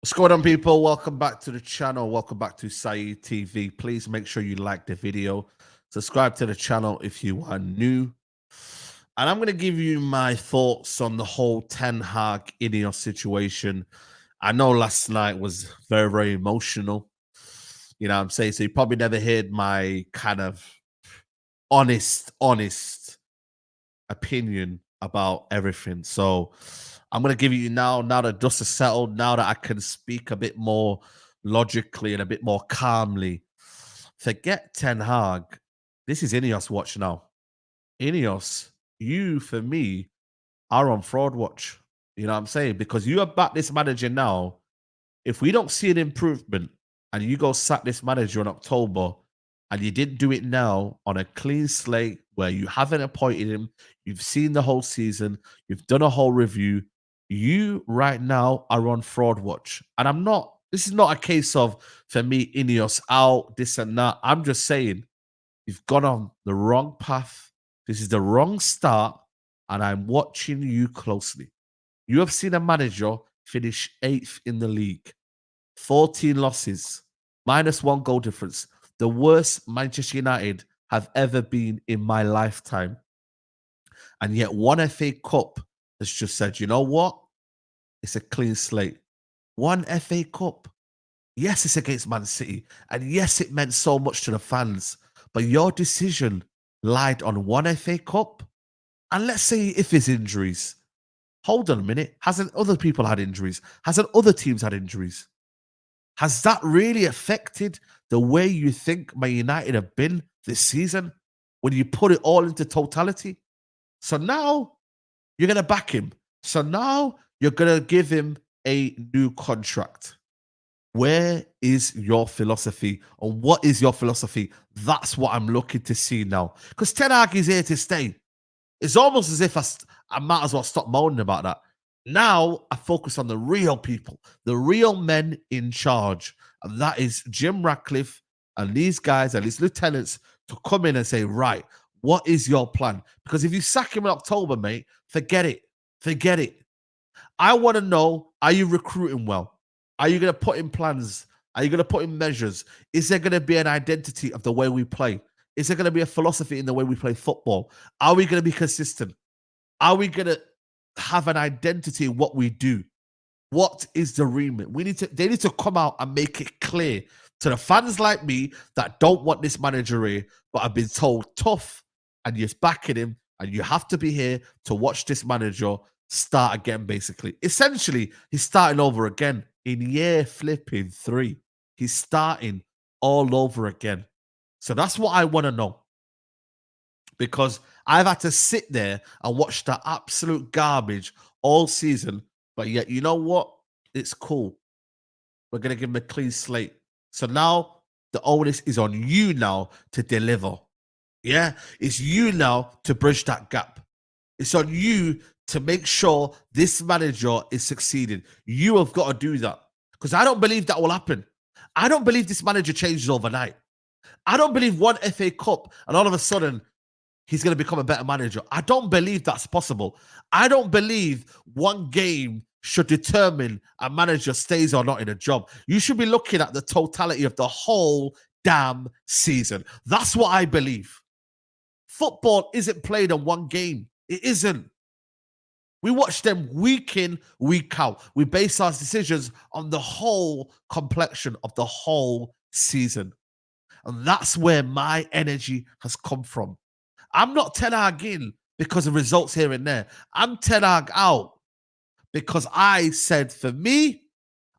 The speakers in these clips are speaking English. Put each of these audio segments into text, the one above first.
What's going on, people? Welcome back to the channel. Welcome back to Saeed TV. Please make sure you like the video. Subscribe to the channel if you are new. And I'm going to give you my thoughts on the whole Ten Hag INEOS situation. I know last night was very, very emotional. You know what I'm saying? So you probably never heard my kind of honest opinion about everything. So I'm going to give you now that dust is settled, now that I can speak a bit more logically and a bit more calmly. Forget Ten Hag. This is INEOS watch now. INEOS, you for me are on fraud watch. You know what I'm saying? Because you have backed this manager now. If we don't see an improvement and you go sack this manager in October and you didn't do it now on a clean slate where you haven't appointed him, you've seen the whole season, you've done a whole review, you right now are on fraud watch. And this is not a case of, for me, INEOS out, this and that. I'm just saying, you've gone on the wrong path. This is the wrong start, and I'm watching you closely. You have seen a manager finish 8th in the league, 14 losses, -1 goal difference, the worst Manchester United have ever been in my lifetime. And yet one FA Cup has just said, you know what? It's a clean slate. One FA Cup. Yes, it's against Man City. And yes, it meant so much to the fans. But your decision lied on one FA Cup. And let's say if there's injuries. Hold on a minute. Hasn't other people had injuries? Hasn't other teams had injuries? Has that really affected the way you think Man United have been this season when you put it all into totality? So now you're going to back him. So now you're going to give him a new contract. Where is your philosophy? Or what is your philosophy? That's what I'm looking to see now. Because Ten Hag is here to stay. It's almost as if I might as well stop moaning about that. Now I focus on the real people, the real men in charge. And that is Jim Ratcliffe and these guys and these lieutenants to come in and say, right, what is your plan? Because if you sack him in October, mate, forget it. Forget it. I want to know, are you recruiting well? Are you going to put in plans? Are you going to put in measures? Is there going to be an identity of the way we play? Is there going to be a philosophy in the way we play football? Are we going to be consistent? Are we going to have an identity in what we do? What is the remit? They need to come out and make it clear to the fans like me that don't want this manager here, but have been told tough and you're backing him and you have to be here to watch this manager start again, basically. Essentially, he's starting over again in year flipping 3. He's starting all over again. So that's what I want to know. Because I've had to sit there and watch the absolute garbage all season. But yet, you know what? It's cool. We're going to give him a clean slate. So now the onus is on you now to deliver. Yeah? It's you now to bridge that gap. It's on you to make sure this manager is succeeding. You have got to do that. Because I don't believe that will happen. I don't believe this manager changes overnight. I don't believe one FA Cup and all of a sudden he's going to become a better manager. I don't believe that's possible. I don't believe one game should determine a manager stays or not in a job. You should be looking at the totality of the whole damn season. That's what I believe. Football isn't played in one game. It isn't. We watch them week in, week out. We base our decisions on the whole complexion of the whole season. And that's where my energy has come from. I'm not Ten Hag in because of results here and there. I'm Ten Hag out because I said, for me,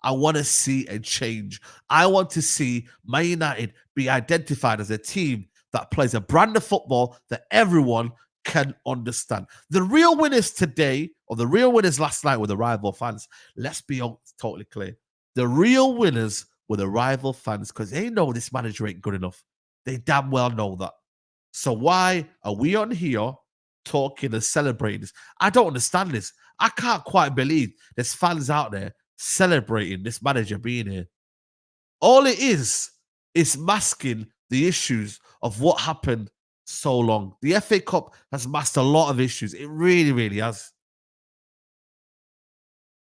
I want to see a change. I want to see Man United be identified as a team that plays a brand of football that everyone can understand. The real winners today, or the real winners last night, were the rival fans. Let's be totally clear. The real winners were the rival fans because they know this manager ain't good enough. They damn well know that. So why are we on here talking and celebrating this? I don't understand this. I can't quite believe there's fans out there celebrating this manager being here. All it is masking the issues of what happened so long. The FA Cup has masked a lot of issues. It really, really has.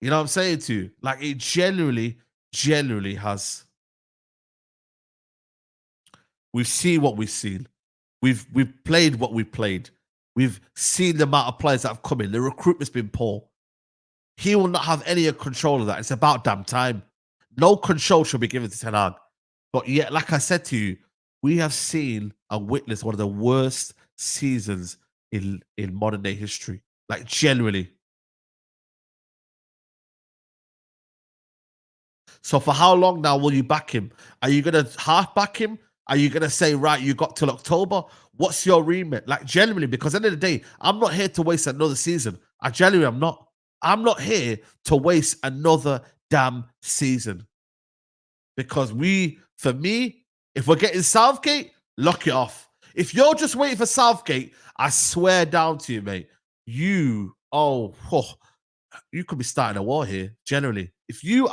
You know what I'm saying to you? Like, it genuinely genuinely has. We've seen what we've seen. We've played what we've played. We've seen the amount of players that have come in. The recruitment's been poor. He will not have any control of that. It's about damn time. No control should be given to Ten Hag. But yet, like I said to you, we have seen and witnessed one of the worst seasons in modern day history. Like generally. So for how long now will you back him? Are you gonna half back him? Are you gonna say, right, you got till October? What's your remit? Like genuinely, because at the end of the day, I'm not here to waste another season. I genuinely am not. I'm not here to waste another damn season. Because for me, if we're getting Southgate, lock it off. If you're just waiting for Southgate, I swear down to you, mate, you could be starting a war here. Generally, if you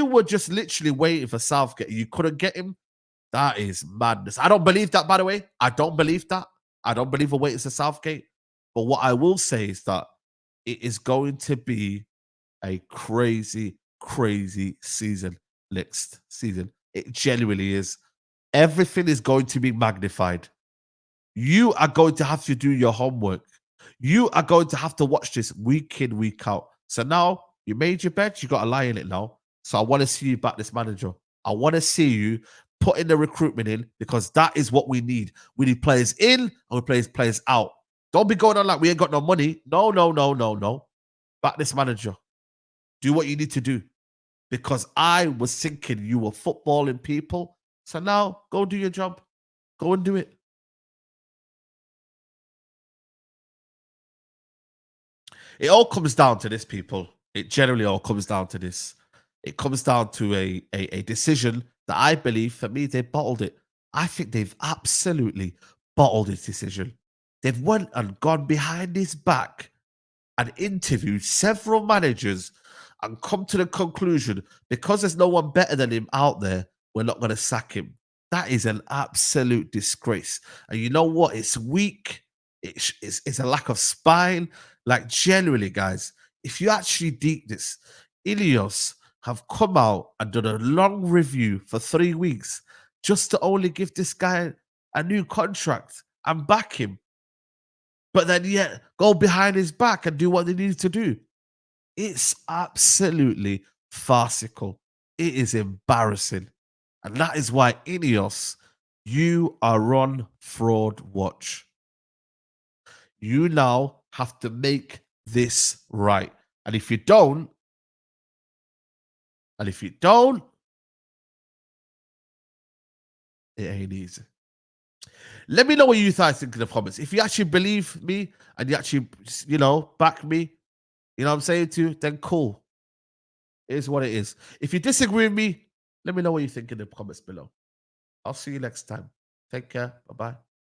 were just literally waiting for Southgate, you couldn't get him. That is madness. I don't believe that, by the way. I don't believe that. I don't believe we're waiting for Southgate. But what I will say is that it is going to be a crazy, crazy season next season. It genuinely is. Everything is going to be magnified. You are going to have to do your homework. You are going to have to watch this week in, week out. So now you made your bed, you got to lie in it now. So I want to see you back this manager. I want to see you putting the recruitment in because that is what we need. We need players in and we players out. Don't be going on like we ain't got no money. No, no, no, no, no. Back this manager. Do what you need to do. Because I was thinking you were footballing people. So now go do your job. Go and do it. It all comes down to this, people. It generally all comes down to this. It comes down to a decision that I believe, for me, they bottled it. I think they've absolutely bottled this decision. They've went and gone behind his back and interviewed several managers and come to the conclusion because there's no one better than him out there, we're not going to sack him. That is an absolute disgrace. And you know what? It's weak. It's a lack of spine. Like, generally, guys, if you actually deep this, INEOS have come out and done a long review for 3 weeks just to only give this guy a new contract and back him. But then yet go behind his back and do what they need to do. It's absolutely farcical. It is embarrassing. And that is why INEOS, you are on fraud watch. You now have to make this right. And if you don't, it ain't easy. Let me know what you guys think in the comments. If you actually believe me and you actually, back me, you know what I'm saying to you, then cool. It is what it is. If you disagree with me, let me know what you think in the comments below. I'll see you next time. Take care. Bye-bye.